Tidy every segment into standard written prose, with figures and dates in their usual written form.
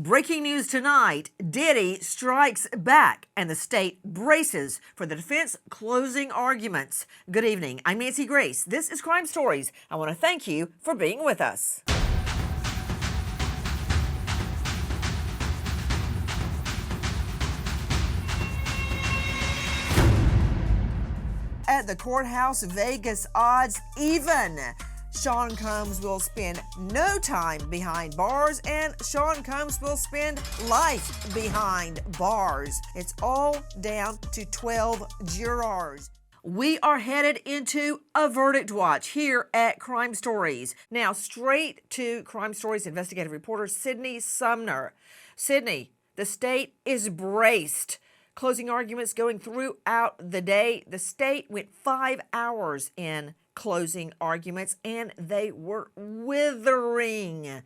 Breaking news tonight, Diddy strikes back and the state braces for the defense closing arguments. Good evening, I'm Nancy Grace. This is Crime Stories. I want to thank you for being with us. At the courthouse, Vegas odds even. Sean Combs will spend no time behind bars, and Sean Combs will spend life behind bars. It's all down to 12 jurors. We are headed into a verdict watch here at Crime Stories. Now, straight to Crime Stories investigative reporter Sydney Sumner. Sydney, the state is braced. Closing arguments going throughout the day. The state went 5 hours in closing arguments, and they were withering.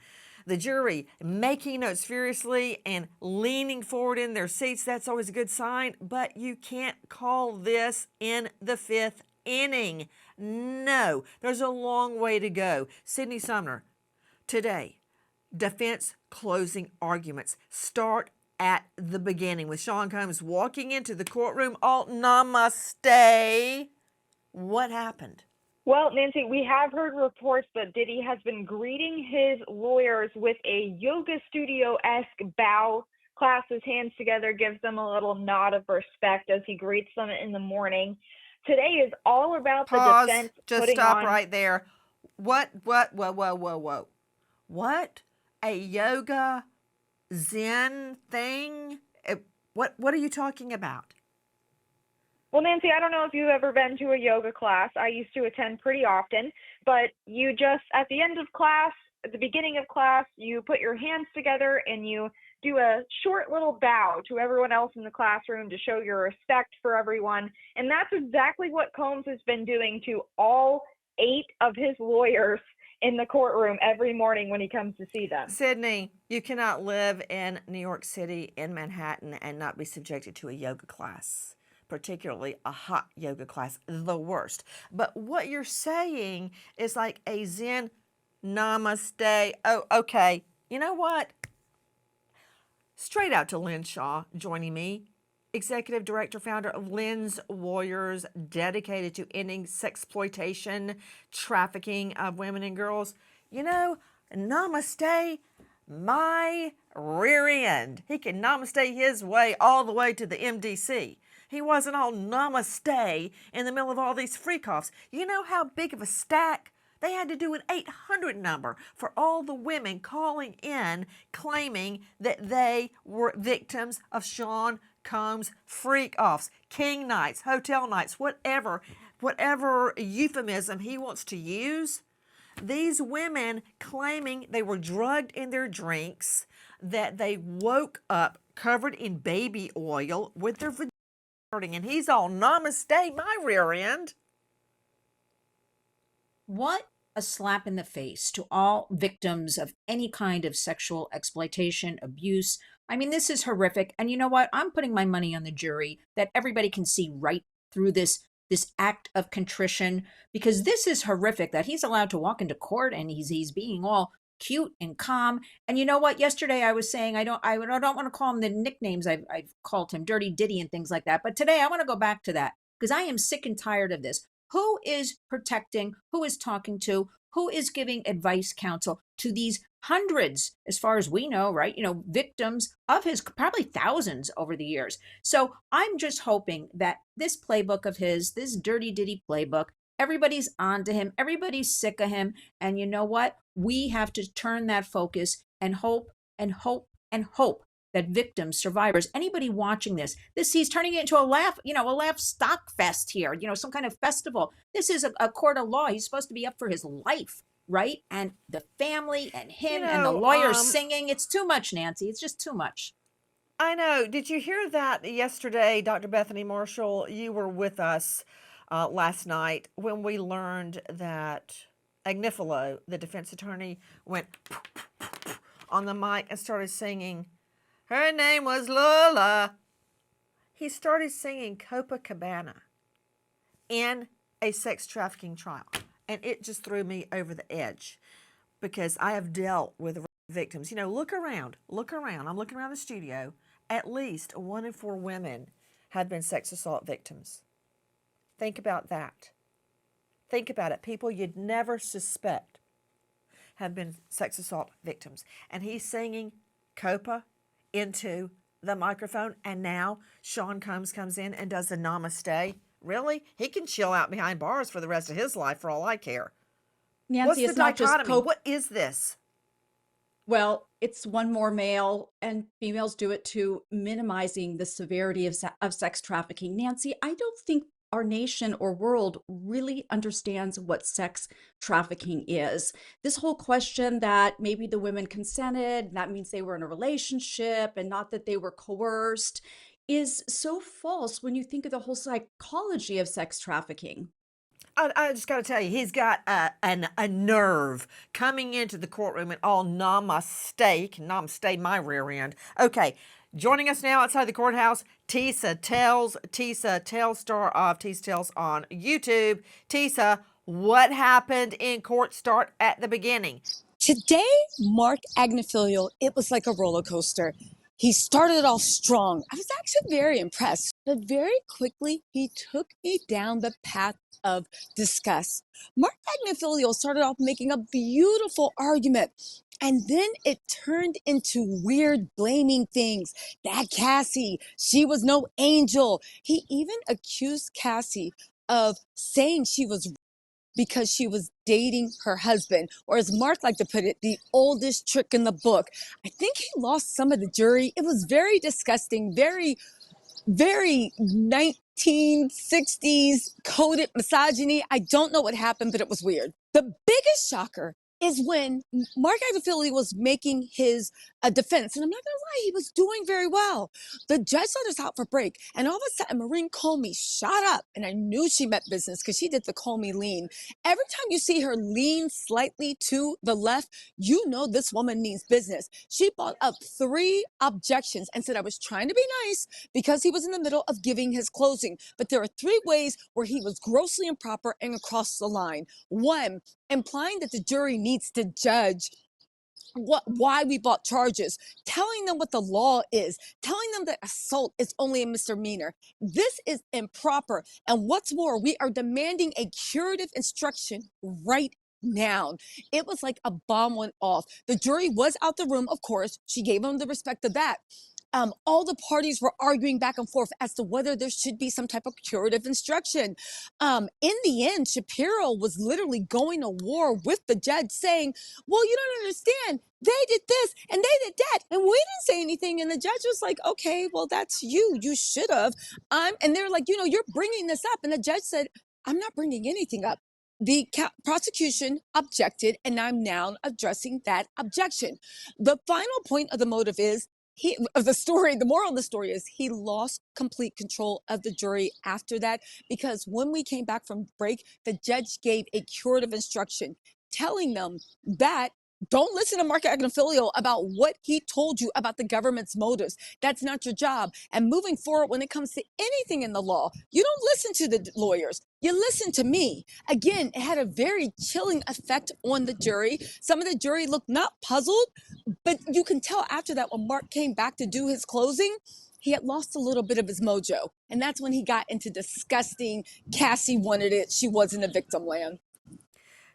The jury making notes furiously and leaning forward in their seats. That's always a good sign, but you can't call this in the fifth inning. No, there's a long way to go. Sydney Sumner, today, defense closing arguments start at the beginning with Sean Combs walking into the courtroom all namaste. What happened? Well, Nancy, we have heard reports that Diddy has been greeting his lawyers with a yoga studio-esque bow, clasps his hands together, gives them a little nod of respect as he greets them in the morning. Today is all about the defense just stop right there. What? What? A yoga Zen thing? What are you talking about? Well, Nancy, I don't know if you've ever been to a yoga class. I used to attend pretty often, but you just, at the end of class, at the beginning of class, you put your hands together and you do a short little bow to everyone else in the classroom to show your respect for everyone. And that's exactly what Combs has been doing to all 8 of his lawyers in the courtroom every morning when he comes to see them. Sydney, you cannot live in New York City, in Manhattan, and not be subjected to a yoga class, particularly a hot yoga class, the worst. But what you're saying is like a Zen namaste. Oh, okay. You know what? Straight out to Lynn Shaw joining me, Executive Director, founder of Lynn's Warriors, dedicated to ending sexploitation, trafficking of women and girls. You know, namaste, my rear end. He can namaste his way all the way to the MDC. He wasn't all namaste in the middle of all these freakoffs. You know how big of a stack? They had to do an 800 number for all the women calling in claiming that they were victims of Sean Combs freak-offs, king nights, hotel nights, whatever euphemism he wants to use. These women claiming they were drugged in their drinks, that they woke up covered in baby oil with their vagina hurting, and he's all namaste, my rear end. What a slap in the face to all victims of any kind of sexual exploitation, abuse. I mean, this is horrific. And you know what? I'm putting my money on the jury that everybody can see right through this act of contrition, because this is horrific that he's allowed to walk into court and he's being all cute and calm. And you know what? Yesterday I was saying I don't want to call him the nicknames I've called him, Dirty Diddy and things like that. But today I want to go back to that because I am sick and tired of this. Who is protecting, who is talking to, who is giving advice, counsel to these hundreds, as far as we know, right? You know, victims of his, probably thousands over the years. So I'm just hoping that this playbook of his, this Dirty Diddy playbook, everybody's onto him, everybody's sick of him. And you know what? We have to turn that focus and hope and hope and hope that victims, survivors, anybody watching this, he's turning it into a laugh stock fest here, some kind of festival. This is a court of law. He's supposed to be up for his life, right? And the family and him and the lawyers singing, it's too much, Nancy. It's just too much. I know. Did you hear that yesterday, Dr. Bethany Marshall? You were with us last night when we learned that Agnifilo, the defense attorney, went on the mic and started singing, her name was Lola. He started singing Copacabana in a sex trafficking trial. And it just threw me over the edge because I have dealt with victims. You know, look around, look around. I'm looking around the studio. At least 1 in 4 women have been sex assault victims. Think about that. Think about it. People you'd never suspect have been sex assault victims. And he's singing Copa into the microphone, and now Sean Combs comes in and does the Namaste. Really? He can chill out behind bars for the rest of his life for all I care. Nancy, What's the it's not just dichotomy? What is this? well, it's one more male, and females do it too, minimizing the severity of sex trafficking. Nancy, I don't think our nation or world really understands what sex trafficking is. This whole question that maybe the women consented, that means they were in a relationship and not that they were coerced, is so false when you think of the whole psychology of sex trafficking. I just got to tell you, he's got a nerve coming into the courtroom and all namaste my rear end. Okay, joining us now outside the courthouse, Tisa Tells, star of Tisa Tells on YouTube. Tisa, what happened in court? Start at the beginning. Today, Marc Agnifilo, it was like a roller coaster. He started off strong. I was actually very impressed, but very quickly he took me down the path of disgust. Marc Agnifilo started off making a beautiful argument, and then it turned into weird blaming things. That Cassie, she was no angel. He even accused Cassie of saying she was because she was dating her husband, or as Mark liked to put it, the oldest trick in the book. I think he lost some of the jury. It was very disgusting, very 1960s coded misogyny. I don't know what happened, but it was weird. The biggest shocker is when Marc Agnifilo was making his defense, and I'm not gonna lie, he was doing very well. The judge let us out for break, and all of a sudden, Maureen Comey shot up, and I knew she meant business because she did the Comey lean. Every time you see her lean slightly to the left, you know this woman means business. She brought up 3 objections and said, I was trying to be nice because he was in the middle of giving his closing, but there are 3 ways where he was grossly improper and across the line. 1, implying that the jury needs to judge why we brought charges, telling them what the law is, telling them that assault is only a misdemeanor. This is improper. And what's more, we are demanding a curative instruction right now. It was like a bomb went off. The jury was out the room, of course. She gave them the respect of that. All the parties were arguing back and forth as to whether there should be some type of curative instruction. In the end, Shapiro was literally going to war with the judge saying, well, you don't understand. They did this and they did that, and we didn't say anything. And the judge was like, okay, well, that's you. You should have. And they're like, you're bringing this up. And the judge said, I'm not bringing anything up. The prosecution objected, and I'm now addressing that objection. The final point of the motive is, the moral of the story is he lost complete control of the jury after that, because when we came back from break, the judge gave a curative instruction telling them that don't listen to Marc Agnifilo about what he told you about the government's motives. That's not your job. And moving forward, when it comes to anything in the law, you don't listen to the lawyers. You listen to me. Again, it had a very chilling effect on the jury. Some of the jury looked not puzzled, but you can tell after that when Mark came back to do his closing, he had lost a little bit of his mojo. And that's when he got into disgusting, Cassie wanted it, she was in the victim land.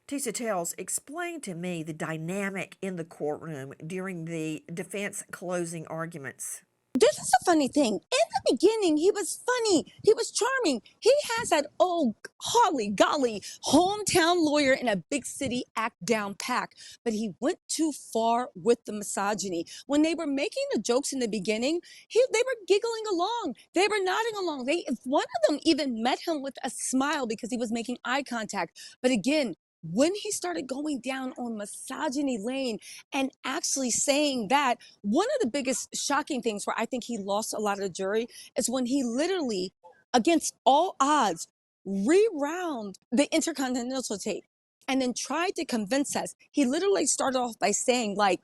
Tisa Tells, explain to me the dynamic in the courtroom during the defense closing arguments. This is a funny thing. In the beginning, he was funny. He was charming. He has that old holly golly hometown lawyer in a big city act down pack. But he went too far with the misogyny. When they were making the jokes in the beginning, they were giggling along. They were nodding along. One of them even met him with a smile because he was making eye contact. But again, when he started going down on misogyny lane and actually saying that, one of the biggest shocking things where I think he lost a lot of the jury is when he literally, against all odds, rewound the Intercontinental tape and then tried to convince us. He literally started off by saying, like,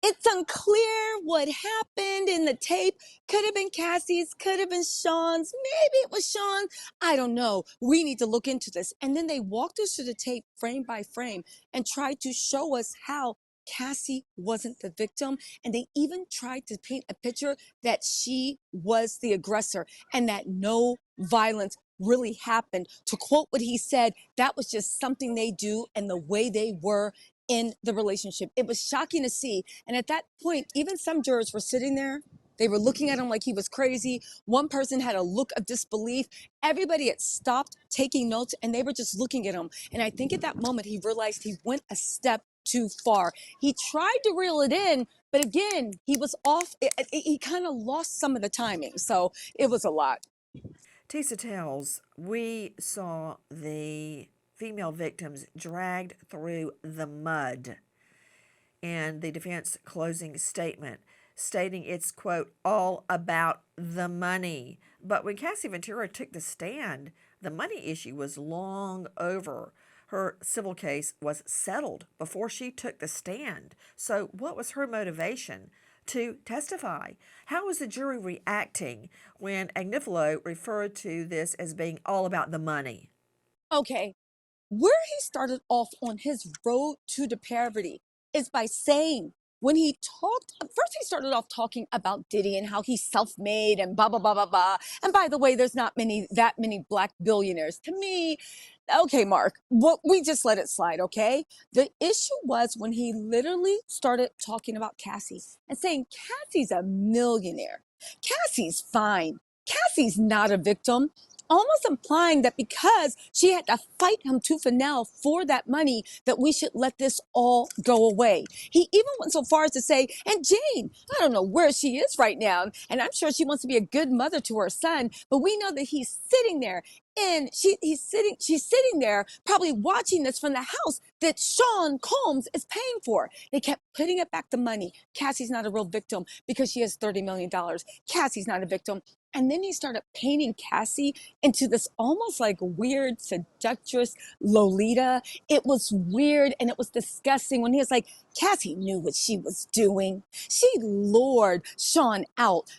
it's unclear what happened in the tape. Could have been Cassie's, could have been Sean's. Maybe it was Sean. I don't know. We need to look into this. And then they walked us through the tape frame by frame and tried to show us how Cassie wasn't the victim. And they even tried to paint a picture that she was the aggressor and that no violence really happened. To quote what he said, that was just something they do and the way they were in the relationship. It was shocking to see. And at that point, even some jurors were sitting there. They were looking at him like he was crazy. One person had a look of disbelief. Everybody had stopped taking notes and they were just looking at him. And I think at that moment, he realized he went a step too far. He tried to reel it in, but again, he was off. He kind of lost some of the timing. So it was a lot. Tisa tells, we saw the female victims dragged through the mud, and the defense closing statement stating it's, quote, all about the money. But when Cassie Ventura took the stand, the money issue was long over. Her civil case was settled before she took the stand. So what was her motivation to testify? How was the jury reacting when Agnifilo referred to this as being all about the money? Okay, where he started off on his road to depravity is by saying, when he talked, first he started off talking about Diddy and how he's self-made and blah, blah, blah, blah, blah. And by the way, there's not that many black billionaires. To me, okay, Mark, we just let it slide, okay? The issue was when he literally started talking about Cassie and saying, Cassie's a millionaire. Cassie's fine. Cassie's not a victim, almost implying that because she had to fight him tooth and nail for that money, that we should let this all go away. He even went so far as to say, and Jane, I don't know where she is right now, and I'm sure she wants to be a good mother to her son, but we know that he's sitting there and she's sitting there probably watching this from the house that Sean Combs is paying for. They kept putting it back to money. Cassie's not a real victim because she has $30 million. Cassie's not a victim. And then he started painting Cassie into this almost like weird, seductress Lolita. It was weird and it was disgusting when he was like, Cassie knew what she was doing. She lured Sean out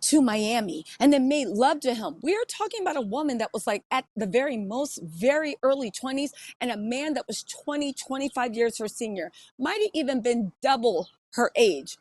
to Miami and then made love to him. We are talking about a woman that was like at the very most, very early 20s and a man that was 20, 25 years her senior. Might have even been double her age.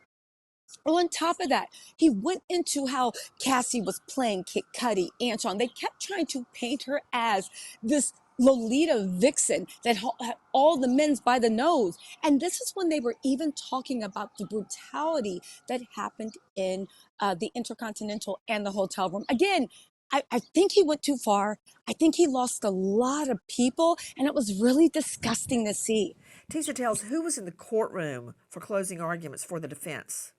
On top of that, he went into how Cassie was playing Kid Cudi, Antron. They kept trying to paint her as this Lolita vixen that had all the men's by the nose. And this is when they were even talking about the brutality that happened in the Intercontinental and the hotel room. Again, I think he went too far. I think he lost a lot of people, and it was really disgusting to see. Tisa tells, who was in the courtroom for closing arguments for the defense?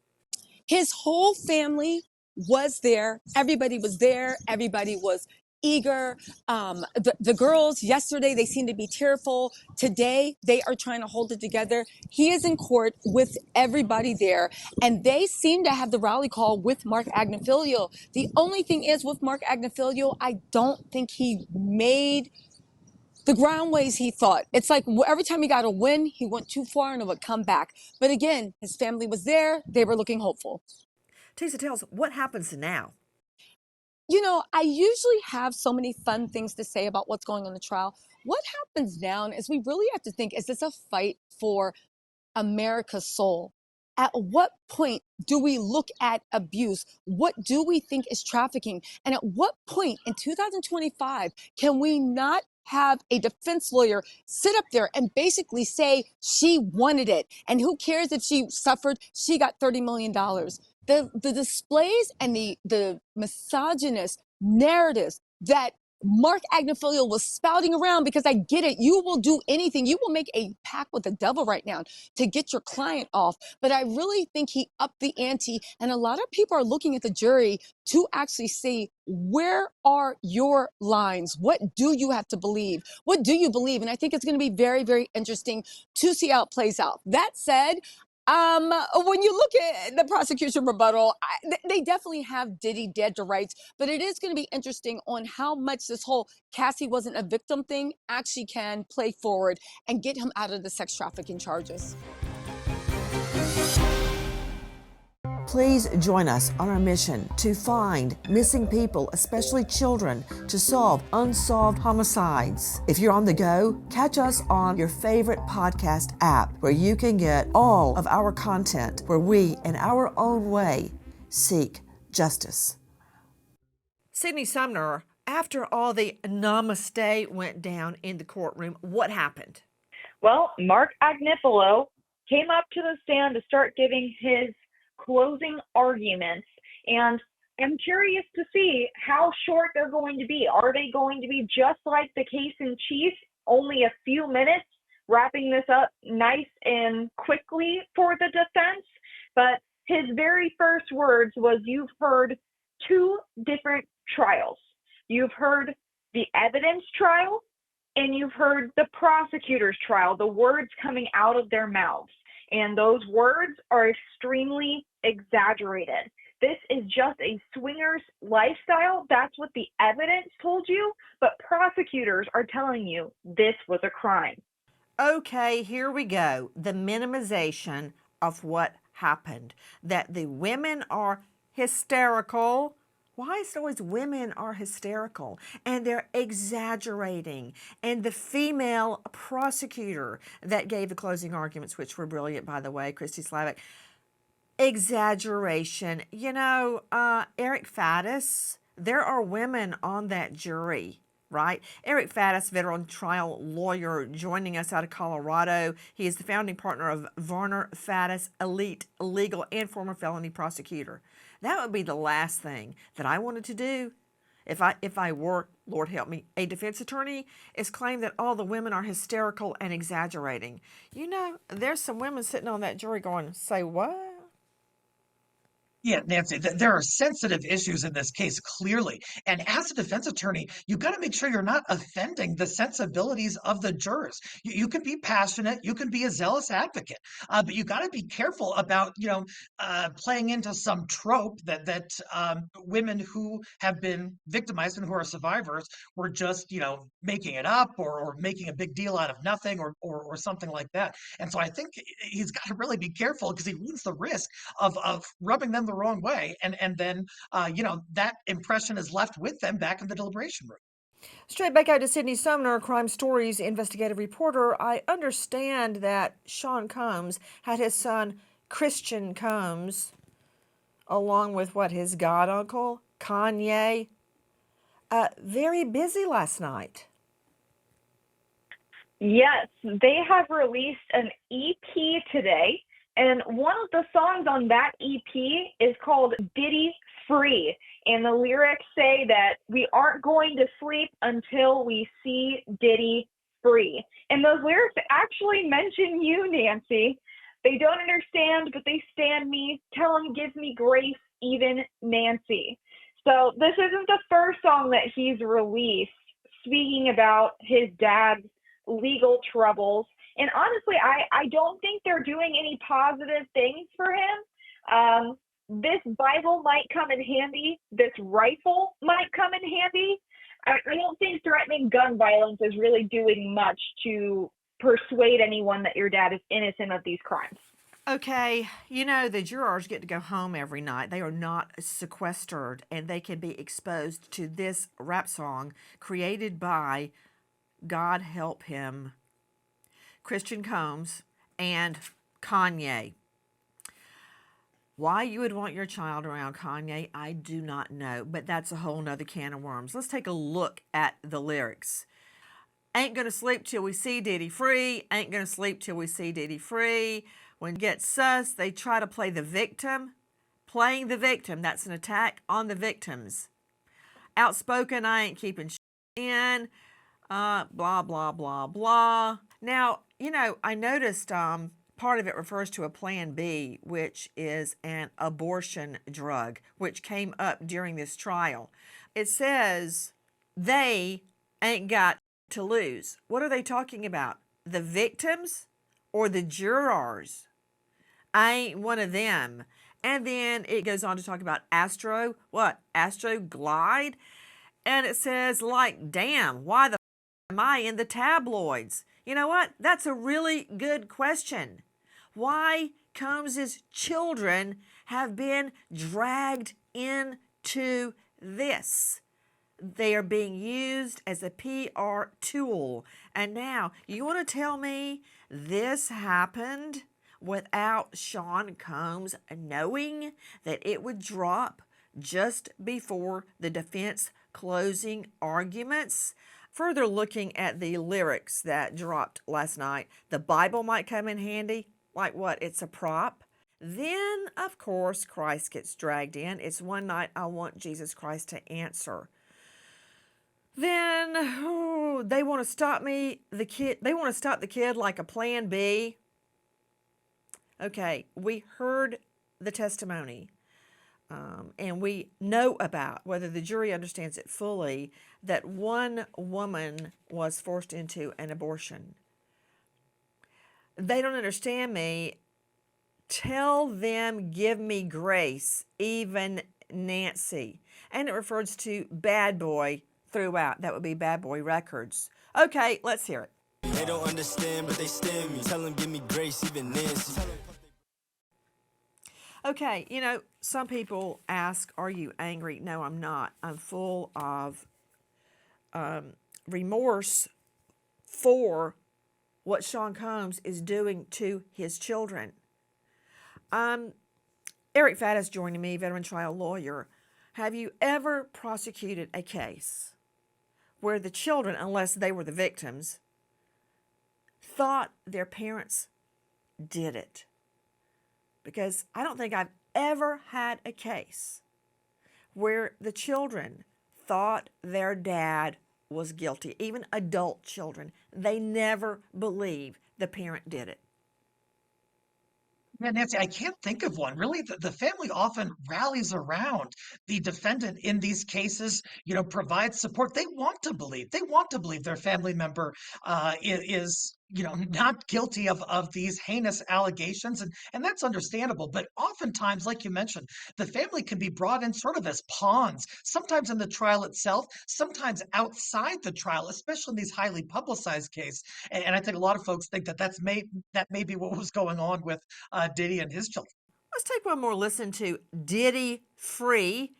His whole family was there. Everybody was there. Everybody was eager. The girls yesterday, they seemed to be tearful. Today, they are trying to hold it together. He is in court with everybody there, and they seem to have the rally call with Marc Agnifilo. The only thing is with Marc Agnifilo, I don't think he made the groundways he thought. It's like every time he got a win, he went too far and it would come back. But again, his family was there. They were looking hopeful. Tisa tells, what happens now? You know, I usually have so many fun things to say about what's going on in the trial. What happens now is we really have to think, is this a fight for America's soul? At what point do we look at abuse? What do we think is trafficking? And at what point in 2025 can we not have a defense lawyer sit up there and basically say she wanted it? And who cares if she suffered? She got $30 million. The displays and the misogynist narratives that Marc Agnifilo was spouting around, because I get it. You will do anything. You will make a pact with the devil right now to get your client off. But I really think he upped the ante. And a lot of people are looking at the jury to actually see, where are your lines? What do you have to believe? What do you believe? And I think it's going to be very, very interesting to see how it plays out. That said, when you look at the prosecution rebuttal, they definitely have Diddy dead to rights, but it is going to be interesting on how much this whole Cassie wasn't a victim thing actually can play forward and get him out of the sex trafficking charges. Please join us on our mission to find missing people, especially children, to solve unsolved homicides. If you're on the go, catch us on your favorite podcast app where you can get all of our content where we, in our own way, seek justice. Sydney Sumner, after all the Namaste went down in the courtroom, what happened? Well, Marc Agnifilo came up to the stand to start giving his closing arguments, and I'm curious to see how short they're going to be. Are they going to be just like the case in chief, only a few minutes, wrapping this up nice and quickly for the defense? But his very first words was, you've heard two different trials. You've heard the evidence trial, and you've heard the prosecutor's trial, the words coming out of their mouths. And those words are extremely exaggerated. This is just a swinger's lifestyle. That's what the evidence told you, but prosecutors are telling you this was a crime. Okay, here we go. The minimization of what happened. That the women are hysterical. Why is it always women are hysterical and they're exaggerating? And the female prosecutor that gave the closing arguments, which were brilliant, by the way, Christy Slavic, exaggeration. You know, Eric Faddis, there are women on that jury, right? Eric Faddis, veteran trial lawyer, joining us out of Colorado. He is the founding partner of Varner Faddis Elite Legal and former felony prosecutor. That would be the last thing that I wanted to do if I were, Lord help me, a defense attorney, is claim that all the women are hysterical and exaggerating. You know, there's some women sitting on that jury going, say what? Yeah, Nancy, there are sensitive issues in this case, clearly. And as a defense attorney, you got to make sure you're not offending the sensibilities of the jurors. You can be passionate, you can be a zealous advocate, but you got to be careful about, playing into some trope that women who have been victimized and who are survivors were just, making it up or making a big deal out of nothing or something like that. And so I think he's got to really be careful because he runs the risk of rubbing them the wrong way, and then that impression is left with them back in the deliberation room. Straight back out to Sydney Sumner, Crime Stories investigative reporter. I understand that Sean Combs had his son Christian Combs, along with his god uncle Kanye, very busy last night. Yes, they have released an EP today, and one of the songs on that EP is called Diddy Free, and the lyrics say that we aren't going to sleep until we see Diddy free. And those lyrics actually mention you, Nancy. They don't understand, but they stand me. Tell them, give me grace, even Nancy. So this isn't the first song that he's released speaking about his dad's legal troubles. And honestly, I don't think they're doing any positive things for him. This Bible might come in handy. This rifle might come in handy. I don't think threatening gun violence is really doing much to persuade anyone that your dad is innocent of these crimes. Okay, the jurors get to go home every night. They are not sequestered, and they can be exposed to this rap song created by, God help him, Christian Combs and Kanye. Why you would want your child around Kanye, I do not know, but that's a whole nother can of worms. Let's take a look at the lyrics. Ain't gonna sleep till we see Diddy free. Ain't gonna sleep till we see Diddy free. When it gets sus, they try to play the victim. Playing the victim, that's an attack on the victims. Outspoken, I ain't keeping in. Blah, blah, blah, blah. Now, I noticed part of it refers to a Plan B, which is an abortion drug, which came up during this trial. It says they ain't got to lose. What are they talking about? The victims or the jurors? I ain't one of them. And then it goes on to talk about Astro Glide. And it says, like, damn, why the am I in the tabloids? You know what? That's a really good question. Why Combs' children have been dragged into this. They are being used as a PR tool. And now, you want to tell me this happened without Sean Combs knowing that it would drop just before the defense closing arguments? Further looking at the lyrics that dropped last night, the Bible might come in handy. Like what? It's a prop. Then, of course, Christ gets dragged in. It's one night I want Jesus Christ to answer. Then they want to stop me, the kid. They want to stop the kid like a plan B. Okay, we heard the testimony, and we know about, whether the jury understands it fully, that one woman was forced into an abortion. They don't understand me. Tell them, give me grace, even Nancy. And it refers to Bad Boy throughout. That would be Bad Boy Records. Okay, let's hear it. They don't understand, but they stand me. Tell them, give me grace, even Nancy. Okay, you know, some people ask, are you angry? No, I'm not. I'm full of remorse for what Sean Combs is doing to his children. Eric Faddis joining me, veteran trial lawyer. Have you ever prosecuted a case where the children, unless they were the victims, thought their parents did it? Because I don't think I've ever had a case where the children thought their dad was guilty. Even adult children, they never believe the parent did it. Yeah, Nancy, I can't think of one. Really, the family often rallies around the defendant in these cases, provides support. They want to believe. They want to believe their family member is not guilty of these heinous allegations. And that's understandable. But oftentimes, like you mentioned, the family can be brought in sort of as pawns, sometimes in the trial itself, sometimes outside the trial, especially in these highly publicized cases. And I think a lot of folks think that that may be what was going on with Diddy and his children. Let's take one more listen to Diddy Free.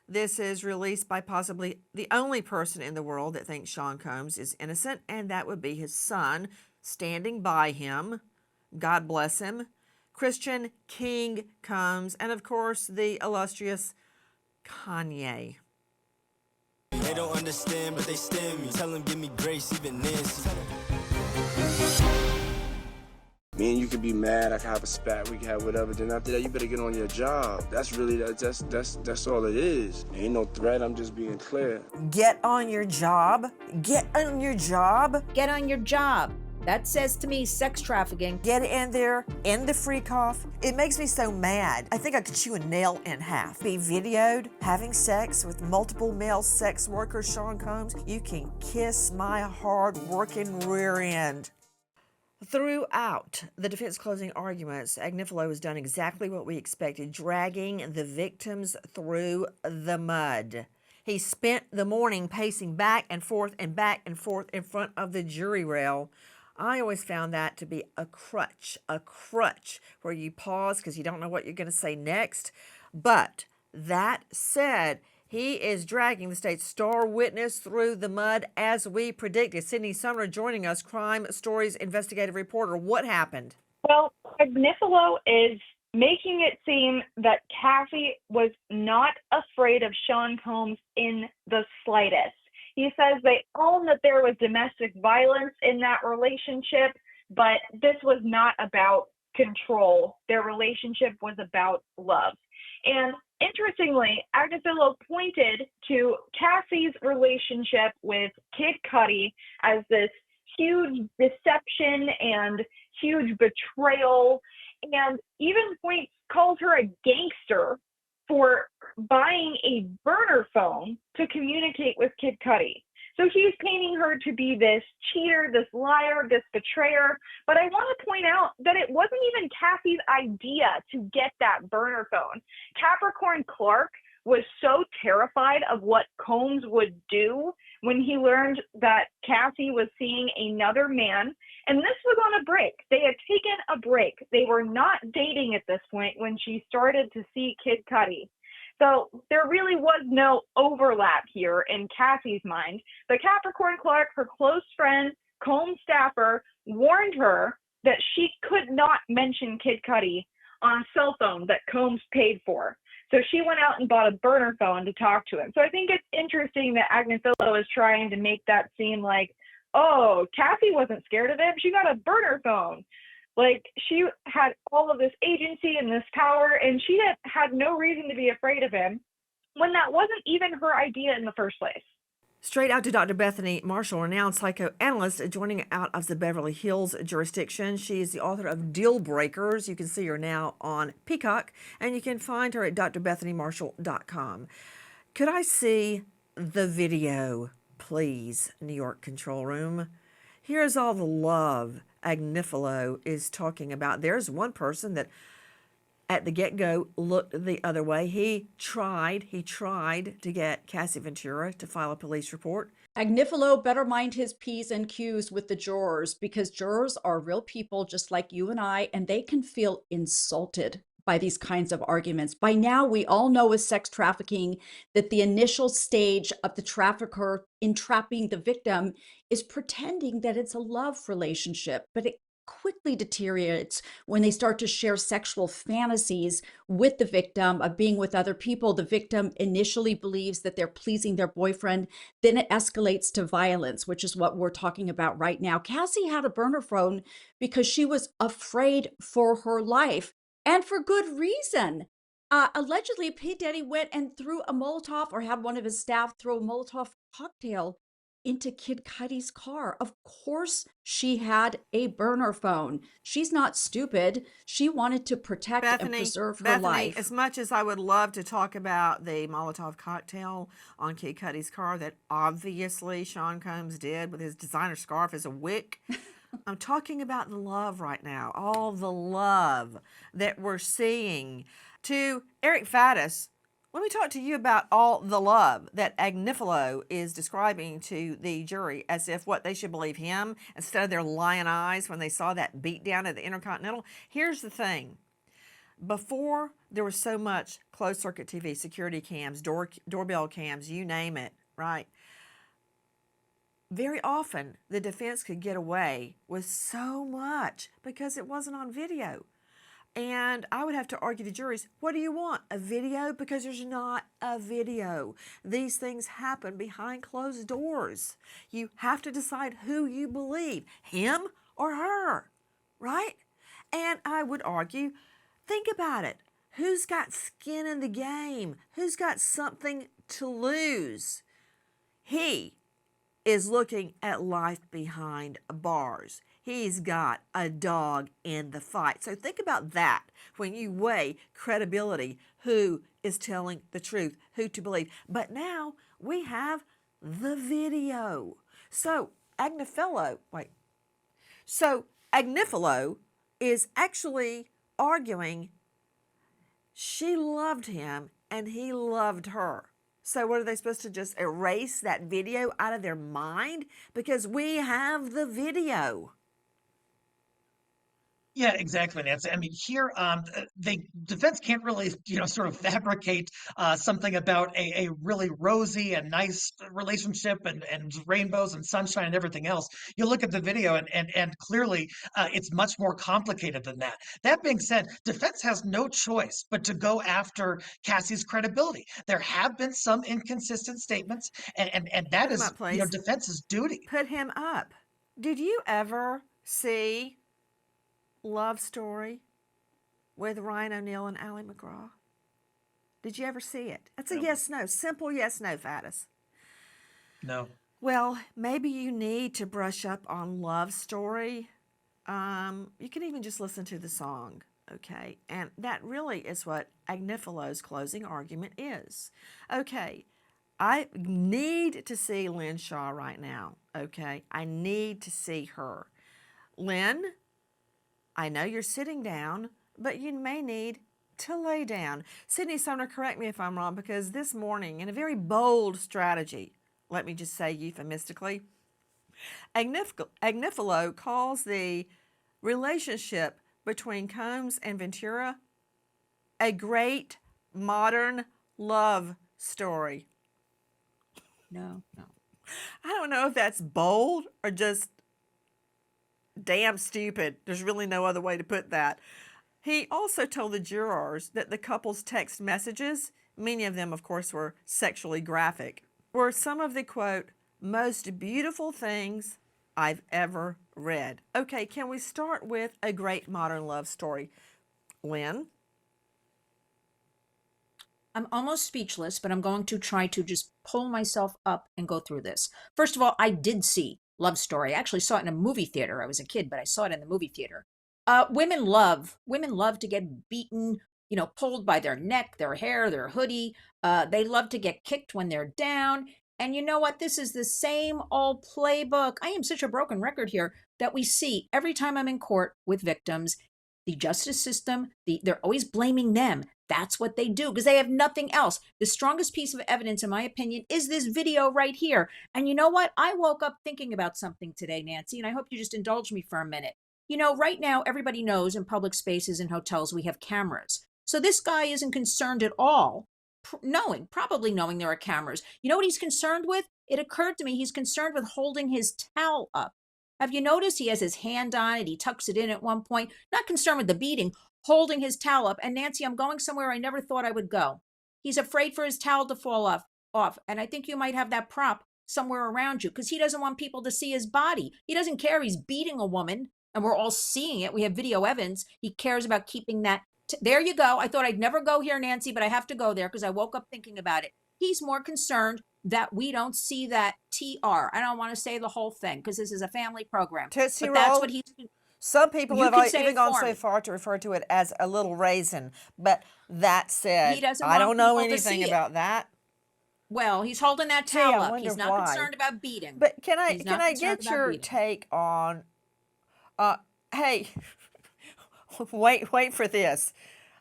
This is released by possibly the only person in the world that thinks Sean Combs is innocent, and that would be his son, standing by him. God bless him. Christian King Combs, and of course, the illustrious Kanye. They don't understand, but they stand me. Tell them, give me grace, even Nancy. Me and you can be mad, I can have a spat, we can have whatever. Then after that, you better get on your job. That's really, that's all it is. Ain't no threat, I'm just being clear. Get on your job. Get on your job. Get on your job. That says to me sex trafficking. Get in there, in the Freakoff. It makes me so mad. I think I could chew a nail in half. Be videoed having sex with multiple male sex workers, Sean Combs. You can kiss my hard-working rear end. Throughout the defense closing arguments, Agnifilo has done exactly what we expected, dragging the victims through the mud. He spent the morning pacing back and forth in front of the jury rail. I always found that to be a crutch where you pause because you don't know what you're going to say next. But that said, he is dragging the state's star witness through the mud as we predicted. Sydney Sumner joining us, Crime Stories investigative reporter. What happened? Well, Agnifilo is making it seem that Cassie was not afraid of Sean Combs in the slightest. He says they own that there was domestic violence in that relationship, but this was not about control. Their relationship was about love. And interestingly, Agnifilo pointed to Cassie's relationship with Kid Cudi as this huge deception and huge betrayal, and even calls her a gangster for buying a burner phone to communicate with Kid Cudi. So he's painting her to be this cheater, this liar, this betrayer. But I want to point out that it wasn't even Cassie's idea to get that burner phone. Capricorn Clark was so terrified of what Combs would do when he learned that Cassie was seeing another man. And this was on a break. They had taken a break. They were not dating at this point when she started to see Kid Cudi. So there really was no overlap here in Cassie's mind. But Capricorn Clark, her close friend, Combs staffer, warned her that she could not mention Kid Cudi on a cell phone that Combs paid for. So she went out and bought a burner phone to talk to him. So I think it's interesting that Agnifilo is trying to make that seem like, oh, Cassie wasn't scared of him. She got a burner phone. Like, she had all of this agency and this power, and she had no reason to be afraid of him when that wasn't even her idea in the first place. Straight out to Dr. Bethany Marshall, renowned psychoanalyst joining out of the Beverly Hills jurisdiction. She is the author of Deal Breakers. You can see her now on Peacock, and you can find her at drbethanymarshall.com. Could I see the video, please, New York Control Room? Here's all the love Agnifilo is talking about. There's one person that at the get-go looked the other way. He tried to get Cassie Ventura to file a police report. Agnifilo better mind his P's and Q's with the jurors, because jurors are real people just like you and I, and they can feel insulted by these kinds of arguments. By now, we all know with sex trafficking that the initial stage of the trafficker entrapping the victim is pretending that it's a love relationship, but it quickly deteriorates when they start to share sexual fantasies with the victim of being with other people. The victim initially believes that they're pleasing their boyfriend, then it escalates to violence, which is what we're talking about right now. Cassie had a burner phone because she was afraid for her life, and for good reason. Allegedly, P. Diddy went and threw a Molotov, or had one of his staff throw a Molotov cocktail into Kid Cudi's car. Of course she had a burner phone. She's not stupid. She wanted to protect and preserve her life. As much as I would love to talk about the Molotov cocktail on Kid Cudi's car that obviously Sean Combs did with his designer scarf as a wick, I'm talking about the love right now, all the love that we're seeing. To Eric Faddis, let me talk to you about all the love that Agnifilo is describing to the jury, as if what they should believe him instead of their lion eyes when they saw that beatdown at the Intercontinental. Here's the thing. Before there was so much closed circuit TV, security cams, doorbell cams, you name it, right? Very often the defense could get away with so much because it wasn't on video. And I would have to argue to juries, what do you want? A video? Because there's not a video. These things happen behind closed doors. You have to decide who you believe, him or her, right? And I would argue, think about it. Who's got skin in the game? Who's got something to lose? He is looking at life behind bars. He's got a dog in the fight. So think about that when you weigh credibility, who is telling the truth, who to believe. But now we have the video. So Agnifilo is actually arguing she loved him and he loved her. So what are they supposed to just erase that video out of their mind? Because we have the video. Yeah, exactly, Nancy. I mean, here, the defense can't really, sort of fabricate something about a really rosy and nice relationship and rainbows and sunshine and everything else. You look at the video and clearly it's much more complicated than that. That being said, defense has no choice but to go after Cassie's credibility. There have been some inconsistent statements, and that Put him is, up, please. defense's duty. Put him up. Did you ever see Love Story with Ryan O'Neal and Ally McGraw? Did you ever see it? That's a yes, no. Simple yes, no, Faddis. No. Well, maybe you need to brush up on Love Story. You can even just listen to the song, okay? And that really is what Agnifilo's closing argument is. Okay, I need to see Lynn Shaw right now, okay? I need to see her. Lynn, I know you're sitting down, but you may need to lay down. Sydney Sumner, correct me if I'm wrong, because this morning, in a very bold strategy, let me just say euphemistically, Agnifilo calls the relationship between Combs and Ventura a great modern love story. No. I don't know if that's bold or just damn stupid. There's really no other way to put that. He also told the jurors that the couple's text messages, many of them, of course, were sexually graphic, were some of the, quote, most beautiful things I've ever read. Okay, can we start with a great modern love story? Lynn? I'm almost speechless, but I'm going to try to just pull myself up and go through this. First of all, I did see Love Story. I actually saw it in a movie theater. I was a kid, but I saw it in the movie theater. Women love to get beaten, pulled by their neck, their hair, their hoodie. They love to get kicked when they're down. And you know what? This is the same old playbook. I am such a broken record here that we see every time I'm in court with victims. The justice system, they're always blaming them. That's what they do because they have nothing else. The strongest piece of evidence, in my opinion, is this video right here. And you know what? I woke up thinking about something today, Nancy, and I hope you just indulge me for a minute. Right now, everybody knows in public spaces and hotels we have cameras. So this guy isn't concerned at all, probably knowing there are cameras. You know what he's concerned with? It occurred to me he's concerned with holding his towel up. Have you noticed he has his hand on it? He tucks it in at one point. Not concerned with the beating, holding his towel up. And Nancy, I'm going somewhere I never thought I would go. He's afraid for his towel to fall off. And I think you might have that prop somewhere around you because he doesn't want people to see his body. He doesn't care. He's beating a woman and we're all seeing it. We have video evidence. He cares about keeping that. There you go. I thought I'd never go here, Nancy, but I have to go there because I woke up thinking about it. He's more concerned that we don't see that TR. I don't want to say the whole thing because this is a family program. Tootsie but that's Roll? what he's. Some people You have can say even it gone for so me. far to refer to it as a little raisin. But that said, He doesn't I want don't know people to anything see it. about that. Well, he's holding that Gee, I towel up. wonder He's not why. concerned about beating. But can I He's not get concerned about your beating. take on? Hey, wait for this.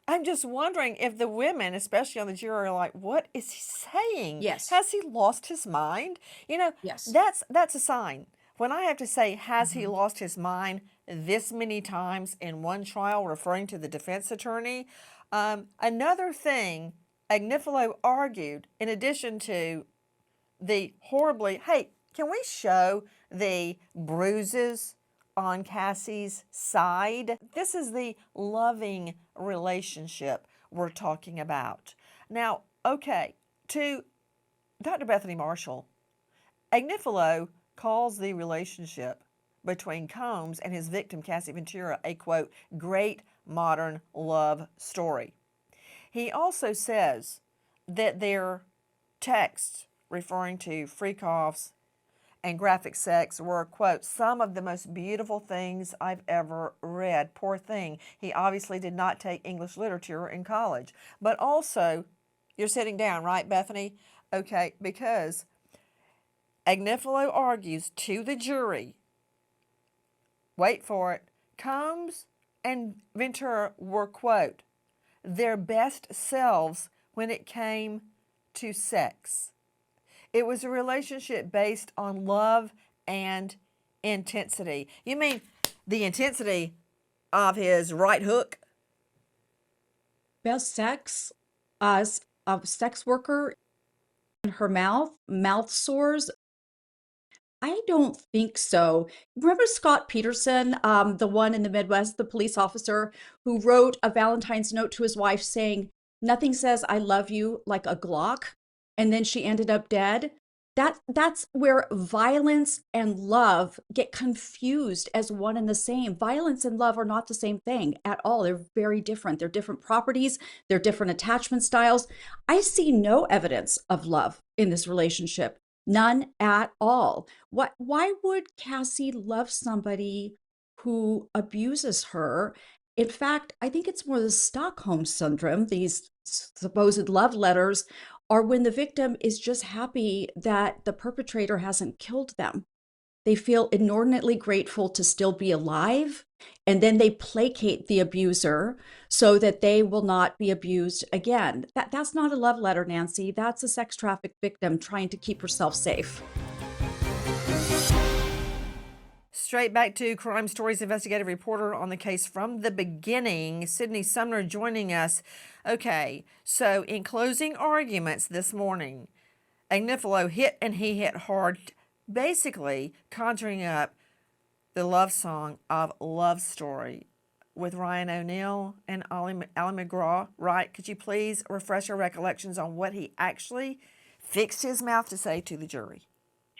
I'm just wondering if the women, especially on the jury, are like, "What is he saying? Yes. Has he lost his mind?" Yes. That's a sign. When I have to say, "Has he lost his mind?" this many times in one trial, referring to the defense attorney. Another thing, Agnifilo argued, in addition to the horribly, hey, can we show the bruises on Cassie's side? This is the loving relationship we're talking about. Now, okay, to Dr. Bethany Marshall, Agnifilo calls the relationship between Combs and his victim, Cassie Ventura, a, quote, great modern love story. He also says that their texts referring to Freakoffs and graphic sex were, quote, some of the most beautiful things I've ever read. Poor thing. He obviously did not take English literature in college. But also, you're sitting down, right, Bethany? Okay, because Agnifilo argues to the jury, wait for it, Combs and Ventura were, quote, their best selves when it came to sex. It was a relationship based on love and intensity. You mean the intensity of his right hook? Best sex as a sex worker in her mouth sores. I don't think so. Remember Scott Peterson, the one in the Midwest, the police officer who wrote a Valentine's note to his wife saying, nothing says I love you like a Glock, and then she ended up dead. That's where violence and love get confused as one and the same. Violence and love are not the same thing at all. They're very different. They're different properties. They're different attachment styles. I see no evidence of love in this relationship. None at all. Why would Cassie love somebody who abuses her? In fact, I think it's more the Stockholm syndrome, these supposed love letters, or when the victim is just happy that the perpetrator hasn't killed them. They feel inordinately grateful to still be alive, and then they placate the abuser so that they will not be abused again. That's not a love letter, Nancy. That's a sex trafficked victim trying to keep herself safe. Straight back to Crime Stories investigative reporter on the case from the beginning, Sydney Sumner joining us. Okay, so in closing arguments this morning, Agnifilo hit and he hit hard, basically conjuring up the love song of Love Story with Ryan O'Neal and Ali McGraw, right? Could you please refresh our recollections on what he actually fixed his mouth to say to the jury?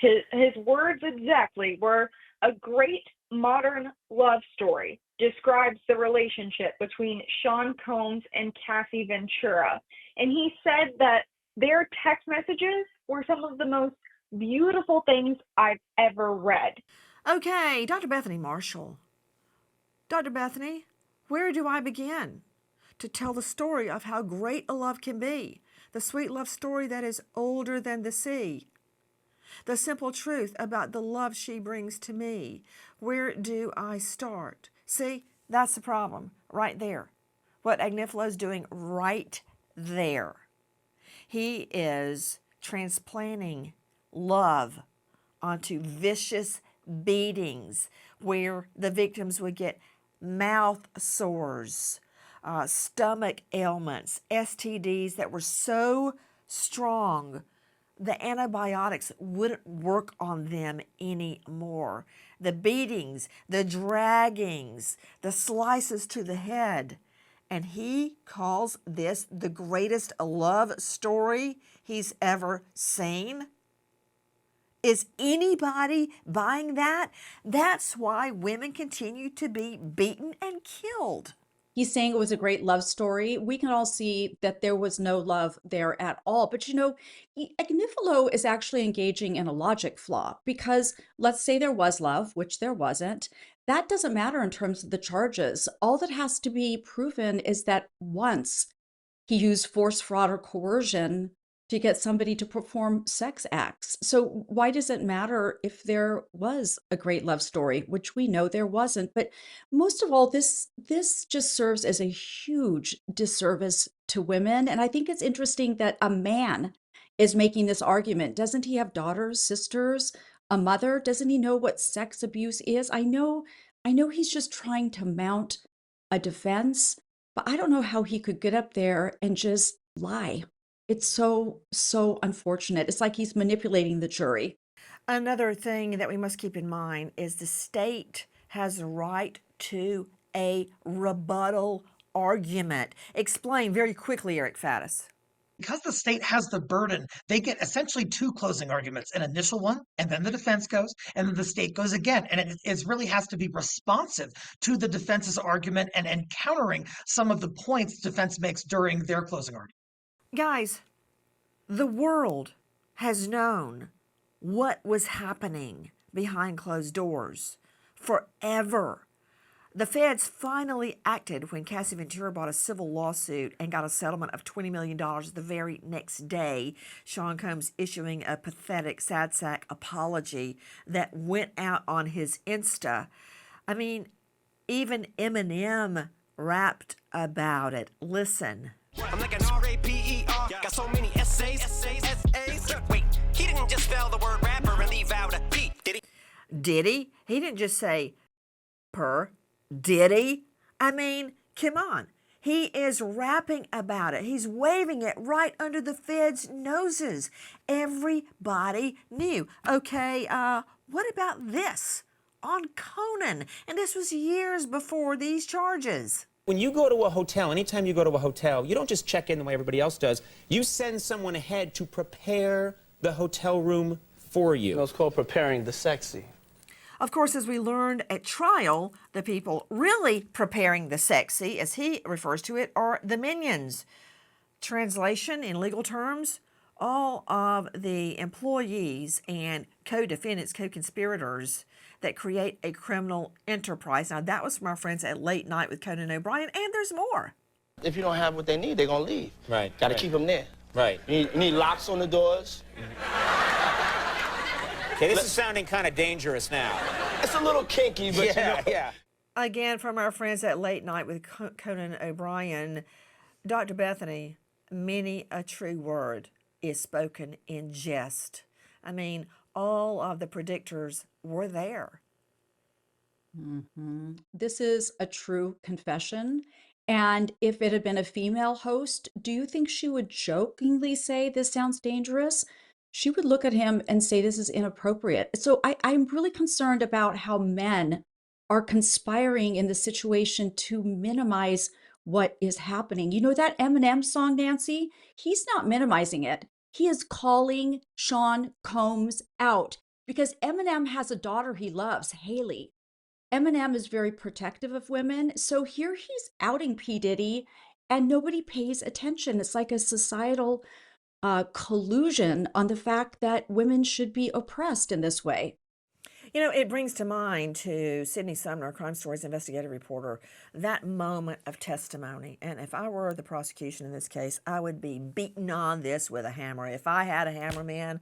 His words exactly were, "A great modern love story describes the relationship between Sean Combs and Cassie Ventura." And he said that their text messages were some of the most beautiful things I've ever read. Okay, Dr. Bethany Marshall. Dr. Bethany, where do I begin to tell the story of how great a love can be? The sweet love story that is older than the sea. The simple truth about the love she brings to me. Where do I start? See, that's the problem right there. What Agnifilo's doing right there. He is transplanting love onto vicious beatings where the victims would get mouth sores, stomach ailments, STDs that were so strong the antibiotics wouldn't work on them anymore. The beatings, the draggings, the slices to the head. And he calls this the greatest love story he's ever seen. Is anybody buying that? That's why women continue to be beaten and killed. He's saying it was a great love story. We can all see that there was no love there at all. But Agnifilo is actually engaging in a logic flaw because let's say there was love, which there wasn't. That doesn't matter in terms of the charges. All that has to be proven is that once he used force, fraud, or coercion to get somebody to perform sex acts. So why does it matter if there was a great love story, which we know there wasn't? But most of all, this just serves as a huge disservice to women. And I think it's interesting that a man is making this argument. Doesn't he have daughters, sisters, a mother? Doesn't he know what sex abuse is? I know he's just trying to mount a defense, but I don't know how he could get up there and just lie. It's so unfortunate. It's like he's manipulating the jury. Another thing that we must keep in mind is the state has a right to a rebuttal argument. Explain very quickly, Eric Faddis. Because the state has the burden, they get essentially two closing arguments, an initial one, and then the defense goes, and then the state goes again. And it really has to be responsive to the defense's argument and countering some of the points defense makes during their closing argument. Guys, the world has known what was happening behind closed doors forever. The feds finally acted when Cassie Ventura brought a civil lawsuit and got a settlement of $20 million the very next day. Sean Combs issuing a pathetic sad sack apology that went out on his Insta. I mean, even Eminem rapped about it. Listen. I'm like an R-A-P-E-R, got so many essays. Wait, he didn't just spell the word rapper and leave out a P, did he? Did he? He didn't just say per. Did he? I mean, come on. He is rapping about it. He's waving it right under the feds' noses. Everybody knew. Okay, what about this? On Conan. And this was years before these charges. When you go to a hotel, anytime you go to a hotel, you don't just check in the way everybody else does. You send someone ahead to prepare the hotel room for you. It's called preparing the sexy. Of course, as we learned at trial, the people really preparing the sexy, as he refers to it, are the minions. Translation in legal terms, all of the employees and co-defendants, co-conspirators that create a criminal enterprise. Now, that was from our friends at Late Night with Conan O'Brien, and there's more. If you don't have what they need, they're going to leave. Right. Got to keep them there. Right. You need locks on the doors. Okay, this is sounding kind of dangerous now. It's a little kinky, but yeah. Again, from our friends at Late Night with Conan O'Brien, Dr. Bethany, many a true word is spoken in jest. I mean, all of the predictors were there. This is a true confession. And if it had been a female host, do you think she would jokingly say, "This sounds dangerous"? She would look at him and say, "This is inappropriate." So I'm really concerned about how men are conspiring in the situation to minimize what is happening. You know that Eminem song, Nancy? He's not minimizing it. He is calling Sean Combs out because Eminem has a daughter he loves, Haley. Eminem is very protective of women. So here he's outing P. Diddy and nobody pays attention. It's like a societal collusion on the fact that women should be oppressed in this way. You know, it brings to mind to Sydney Sumner, Crime Stories investigative reporter, that moment of testimony. And if I were the prosecution in this case, I would be beating on this with a hammer. If I had a hammer, man,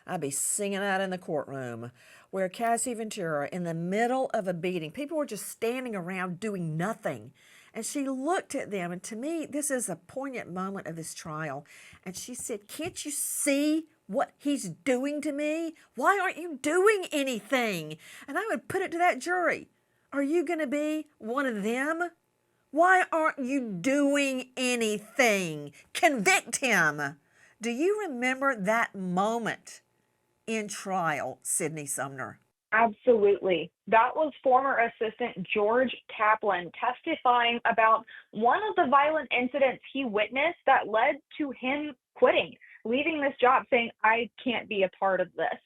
I'd be singing out in the courtroom where Cassie Ventura, in the middle of a beating, people were just standing around doing nothing. And she looked at them, and to me, this is a poignant moment of this trial. And she said, "Can't you see what he's doing to me? Why aren't you doing anything?" And I would put it to that jury. Are you going to be one of them? Why aren't you doing anything? Convict him. Do you remember that moment in trial, Sydney Sumner? Absolutely. That was former assistant George Kaplan testifying about one of the violent incidents he witnessed that led to him quitting, leaving this job, saying, "I can't be a part of this."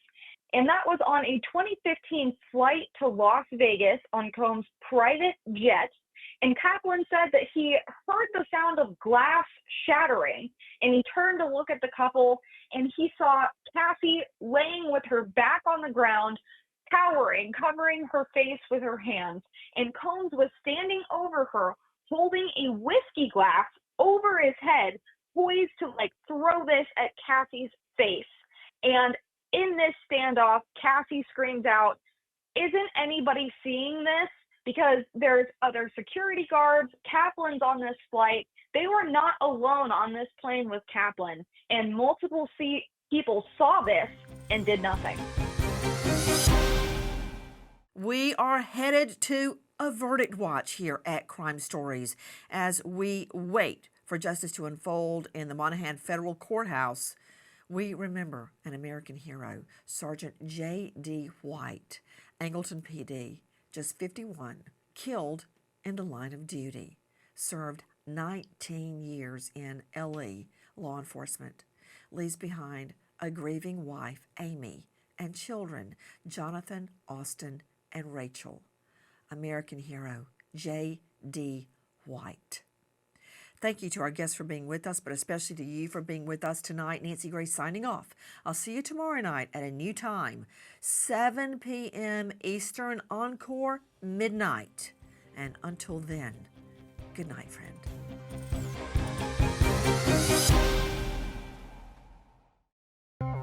And that was on a 2015 flight to Las Vegas on Combs' private jet. And Kaplan said that he heard the sound of glass shattering, and he turned to look at the couple, and he saw Cassie laying with her back on the ground, cowering, covering her face with her hands. And Combs was standing over her, holding a whiskey glass over his head, poised to throw this at Cassie's face. And in this standoff, Cassie screams out, "Isn't anybody seeing this?" Because there's other security guards. Kaplan's on this flight. They were not alone on this plane with Kaplan. And multiple people saw this and did nothing. We are headed to a verdict watch here at Crime Stories as we wait for justice to unfold in the Monahan Federal Courthouse. We remember an American hero, Sergeant J.D. White, Angleton PD, just 51, killed in the line of duty, served 19 years in LE law enforcement, leaves behind a grieving wife, Amy, and children, Jonathan, Austin, and Rachel. American hero, J.D. White. Thank you to our guests for being with us, but especially to you for being with us tonight. Nancy Grace signing off. I'll see you tomorrow night at a new time, 7 p.m. Eastern, Encore, midnight. And until then, good night, friend.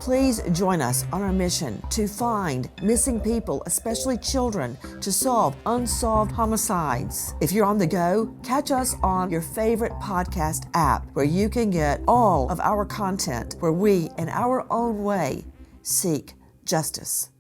Please join us on our mission to find missing people, especially children, to solve unsolved homicides. If you're on the go, catch us on your favorite podcast app where you can get all of our content where we, in our own way, seek justice.